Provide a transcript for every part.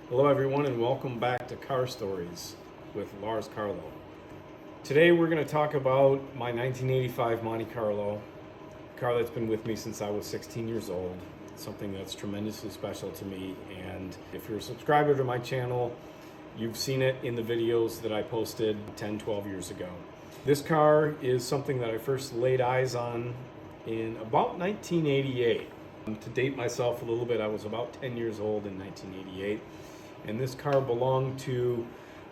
Hello everyone and welcome back to Car Stories with Larscarlo. Today we're going to talk about my 1985 Monte Carlo, a car that's been with me since I was 16 years old, something that's tremendously special to me, and if you're a subscriber to my channel, you've seen it in the videos that I posted 10, 12 years ago. This car is something that I first laid eyes on in about 1988. To date myself a little bit, I was about 10 years old in 1988. And this car belonged to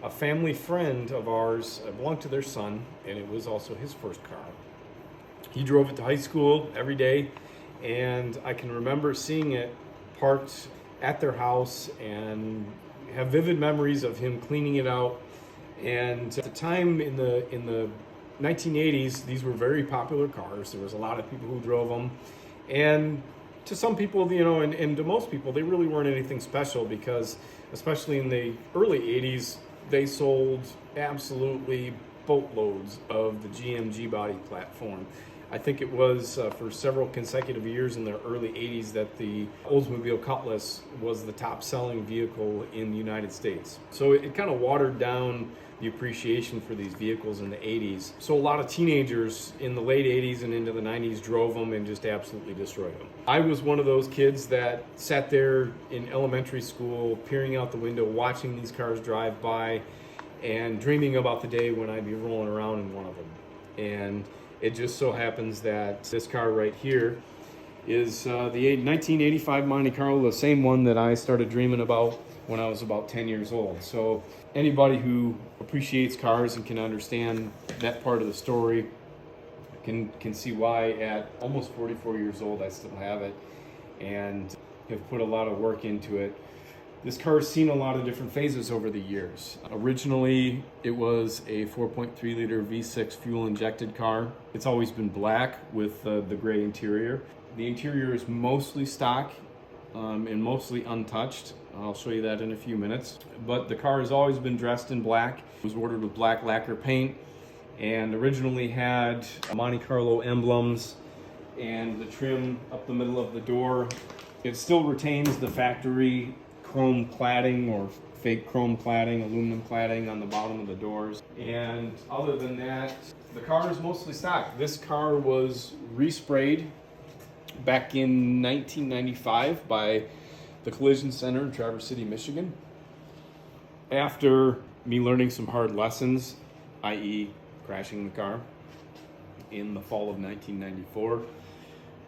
a family friend of ours. It belonged to their son, and it was also his first car. He drove it to high school every day, and I can remember seeing it parked at their house and have vivid memories of him cleaning it out. And at the time in the 1980s, these were very popular cars. There was a lot of people who drove them, and to some people, and to most people, they really weren't anything special because, especially in the early 80s, they sold absolutely boatloads of the GMG body platform. I think it was for several consecutive years in the early 80s that the Oldsmobile Cutlass was the top selling vehicle in the United States. So it kind of watered down the appreciation for these vehicles in the 80s. So a lot of teenagers in the late 80s and into the 90s drove them and just absolutely destroyed them. I was one of those kids that sat there in elementary school, peering out the window, watching these cars drive by and dreaming about the day when I'd be rolling around in one of them. And it just so happens that this car right here is the 1985 Monte Carlo, the same one that I started dreaming about when I was about 10 years old. So anybody who appreciates cars and can understand that part of the story can see why at almost 44 years old I still have it and have put a lot of work into it. This car has seen a lot of different phases over the years. Originally, it was a 4.3 liter V6 fuel injected car. It's always been black with the gray interior. The interior is mostly stock and mostly untouched. I'll show you that in a few minutes. But the car has always been dressed in black. It was ordered with black lacquer paint and originally had Monte Carlo emblems and the trim up the middle of the door. It still retains the factory chrome cladding or fake chrome cladding, aluminum cladding on the bottom of the doors. And other than that, the car is mostly stock. This car was resprayed back in 1995 by the Collision Center in Traverse City, Michigan. After me learning some hard lessons, i.e. crashing the car in the fall of 1994,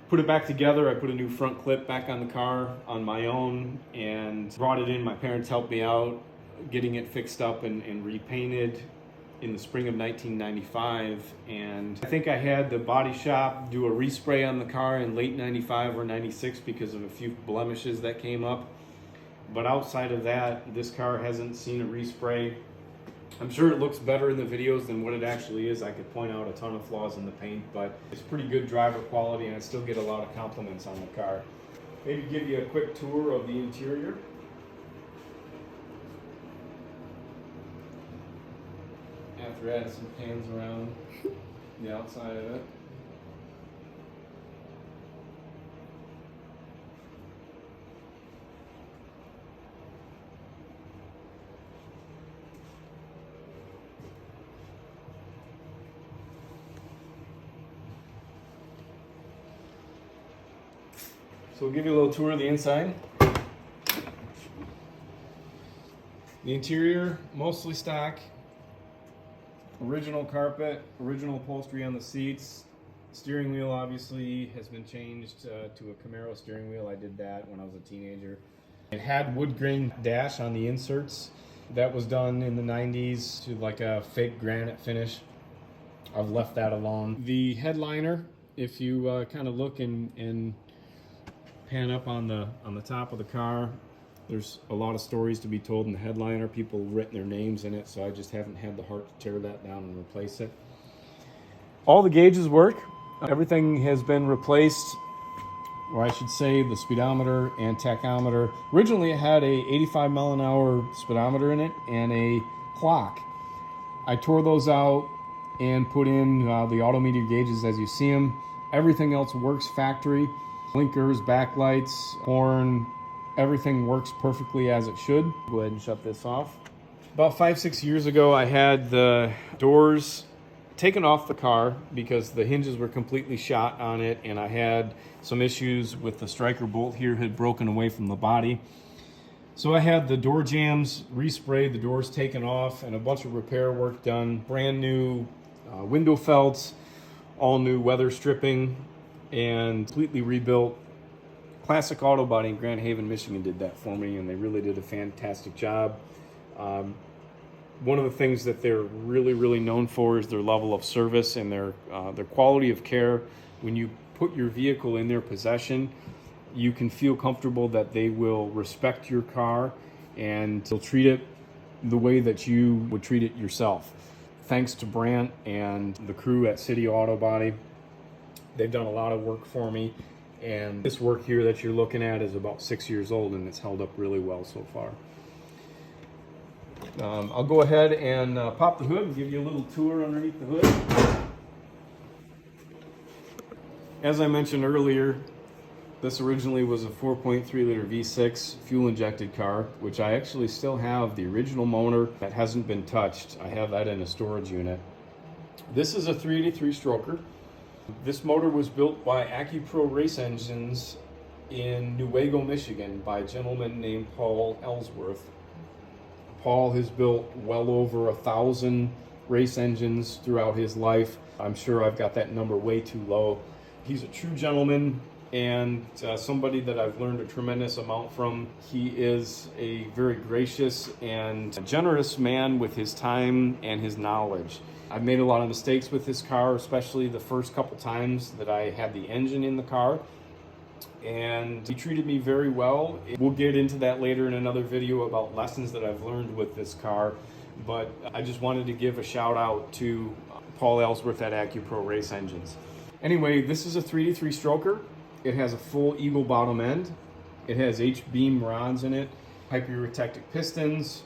put it back together. I put a new front clip back on the car on my own and brought it in. My parents helped me out getting it fixed up and repainted in the spring of 1995. And I think I had the body shop do a respray on the car in late 95 or 96 because of a few blemishes that came up. But outside of that, this car hasn't seen a respray. I'm sure it looks better in the videos than what it actually is. I could point out a ton of flaws in the paint, but it's pretty good driver quality and I still get a lot of compliments on the car. Maybe give you a quick tour of the interior. After adding some pans around the outside of it. So we'll give you a little tour of the inside. The interior, mostly stock. Original carpet, original upholstery on the seats. Steering wheel obviously has been changed to a Camaro steering wheel. I did that when I was a teenager. It had wood grain dash on the inserts. That was done in the 90s to like a fake granite finish. I've left that alone. The headliner If you kind of look and pan up on the top of the car, there's a lot of stories to be told in the headliner. People have written their names in it, so I just haven't had the heart to tear that down and replace it. All the gauges work. Everything has been replaced, or I should say the speedometer and tachometer. Originally it had a 85 mile an hour speedometer in it and a clock. I tore those out and put in the autometer gauges as you see them. Everything else works factory. Blinkers, backlights, horn, everything works perfectly as it should. Go ahead and shut this off. About 5-6 years ago, I had the doors taken off the car because the hinges were completely shot on it, and I had some issues with the striker bolt here had broken away from the body. So I had the door jambs resprayed, the doors taken off, and a bunch of repair work done. Brand new window felts, all new weather stripping, and completely rebuilt. Classic Auto Body in Grand Haven, Michigan did that for me, and they really did a fantastic job. One of the things that they're really known for is their level of service and their quality of care. When you put your vehicle in their possession, you can feel comfortable that they will respect your car and they'll treat it the way that you would treat it yourself. Thanks to Brant and the crew at City Auto Body. They've done a lot of work for me, and this work here that you're looking at is about 6 years old, and it's held up really well so far. I'll go ahead and pop the hood and give you a little tour underneath the hood. As I mentioned earlier, this originally was a 4.3 liter V6 fuel injected car, which I actually still have the original motor that hasn't been touched. I have that in a storage unit. This is a 383 stroker. This motor was built by AccuPro Race Engines in Newaygo, Michigan by a gentleman named Paul Ellsworth. Paul has built well over 1,000 race engines throughout his life. I'm sure I've got that number way too low. He's a true gentleman and somebody that I've learned a tremendous amount from. He is a very gracious and generous man with his time and his knowledge. I've made a lot of mistakes with this car, especially the first couple times that I had the engine in the car. And he treated me very well. We'll get into that later in another video about lessons that I've learned with this car. But I just wanted to give a shout out to Paul Ellsworth at AccuPro Race Engines. Anyway, this is a 383 stroker. It has a full eagle bottom end. It has H-beam rods in it, hyperprotective pistons.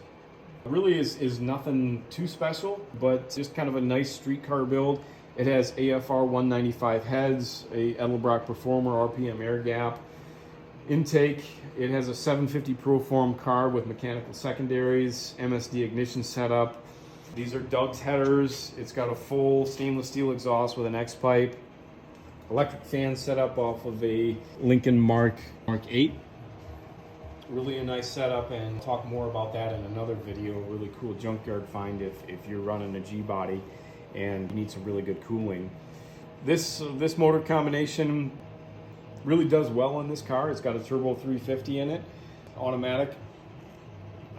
It really is nothing too special, but just kind of a nice street car build. It has AFR 195 heads, a Edelbrock Performer RPM air gap intake. It has a 750 Proform car with mechanical secondaries, MSD ignition setup. These are Doug's headers. It's got a full stainless steel exhaust with an X-pipe. Electric fan setup off of a Lincoln Mark 8. Really a nice setup, and talk more about that in another video. A really cool junkyard find if you're running a G-body and you need some really good cooling. This motor combination really does well in this car. It's got a turbo 350 in it, automatic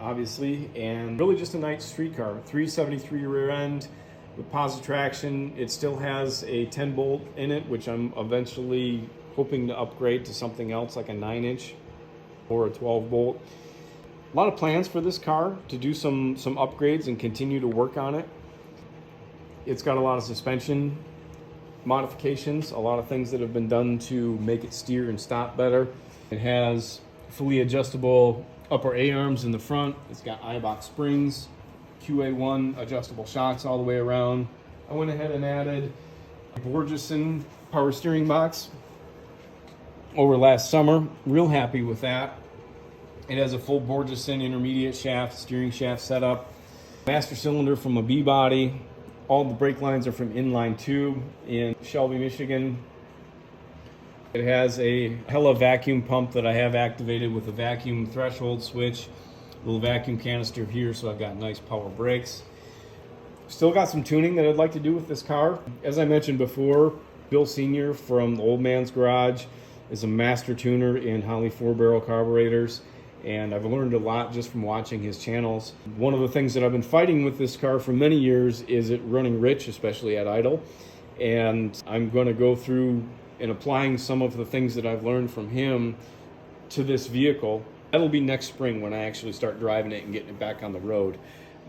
obviously, and really just a nice street car. 373 rear end with positive traction. It still has a 10 bolt in it, which I'm eventually hoping to upgrade to something else like a 9-inch or a 12 bolt. A lot of plans for this car to do some upgrades and continue to work on it. It's got a lot of suspension modifications, a lot of things that have been done to make it steer and stop better. It has fully adjustable upper A-arms in the front. It's got I-box springs, QA1 adjustable shocks all the way around. I went ahead and added a Borgeson power steering box over last summer. Real happy with that. It has a full Borgeson intermediate shaft, steering shaft setup, master cylinder from a B-body. All the brake lines are from Inline 2 in Shelby, Michigan. It has a Hella vacuum pump that I have activated with a vacuum threshold switch. Little vacuum canister here, so I've got nice power brakes. Still got some tuning that I'd like to do with this car. As I mentioned before, Bill Sr. from the Old Man's Garage is a master tuner in Holley 4-barrel carburetors, and I've learned a lot just from watching his channels. One of the things that I've been fighting with this car for many years is it running rich, especially at idle. And I'm going to go through and applying some of the things that I've learned from him to this vehicle. That'll be next spring when I actually start driving it and getting it back on the road.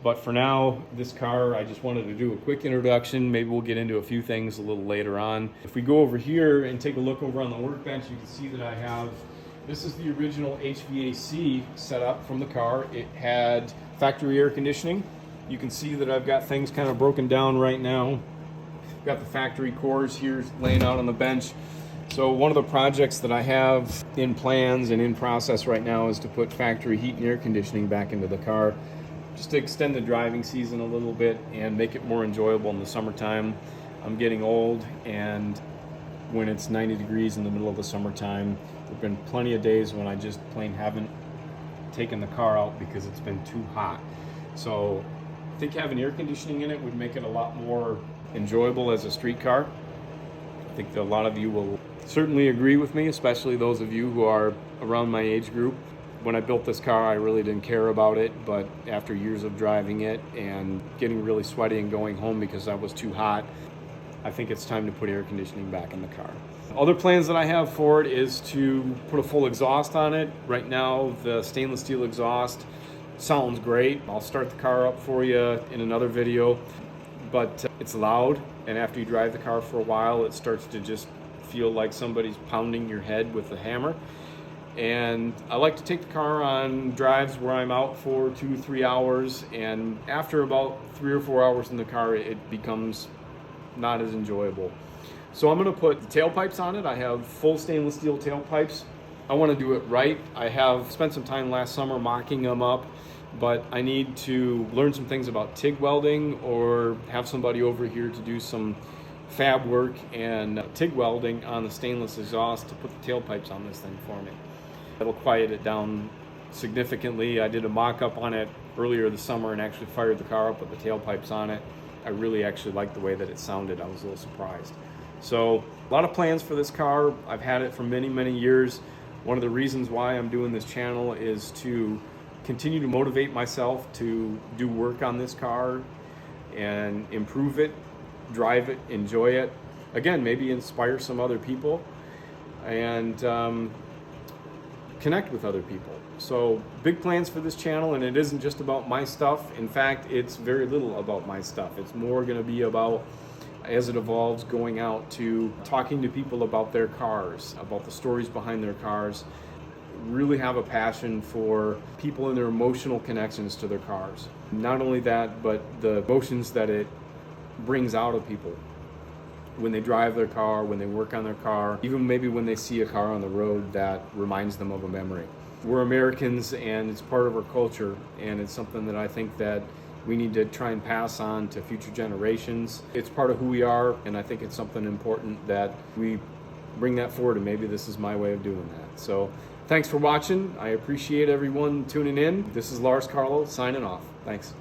But for now, this car, I just wanted to do a quick introduction. Maybe we'll get into a few things a little later on. If we go over here and take a look over on the workbench, you can see that I have, this is the original HVAC setup from the car. It had factory air conditioning. You can see that I've got things kind of broken down right now. I've got the factory cores here laying out on the bench. So one of the projects that I have in plans and in process right now is to put factory heat and air conditioning back into the car, just to extend the driving season a little bit and make it more enjoyable in the summertime. I'm getting old, and when it's 90 degrees in the middle of the summertime, there have been plenty of days when I just plain haven't taken the car out because it's been too hot. So I think having air conditioning in it would make it a lot more enjoyable as a street car. I think that a lot of you will certainly agree with me, especially those of you who are around my age group. When I built this car, I really didn't care about it, but after years of driving it and getting really sweaty and going home because I was too hot, I think it's time to put air conditioning back in the car. Other plans that I have for it is to put a full exhaust on it. Right now, the stainless steel exhaust sounds great. I'll start the car up for you in another video, but it's loud, and after you drive the car for a while, it starts to just feel like somebody's pounding your head with a hammer. And I like to take the car on drives where I'm out for 2-3 hours, and after about 3 or 4 hours in the car, it becomes not as enjoyable. So I'm going to put the tailpipes on it. I have full stainless steel tailpipes. I want to do it right. I have spent some time last summer mocking them up, but I need to learn some things about TIG welding or have somebody over here to do some fab work and TIG welding on the stainless exhaust to put the tailpipes on this thing for me. It'll quiet it down significantly. I did a mock-up on it earlier this summer and actually fired the car up with the tailpipes on it. I really actually liked the way that it sounded. I was a little surprised. So a lot of plans for this car. I've had it for many, many years. One of the reasons why I'm doing this channel is to continue to motivate myself to do work on this car and improve it, drive it, enjoy it. Again, maybe inspire some other people and connect with other people. So big plans for this channel, and it isn't just about my stuff. In fact, it's very little about my stuff. It's more going to be about, as it evolves, going out to talking to people about their cars, about the stories behind their cars. Really have a passion for people and their emotional connections to their cars. Not only that, but the emotions that it brings out of people when they drive their car, when they work on their car, even maybe when they see a car on the road that reminds them of a memory. We're Americans, and it's part of our culture, and it's something that I think that we need to try and pass on to future generations. It's part of who we are, and I think it's something important that we bring that forward, and maybe this is my way of doing that. So thanks for watching. I appreciate everyone tuning in. This is Larscarlo signing off. Thanks.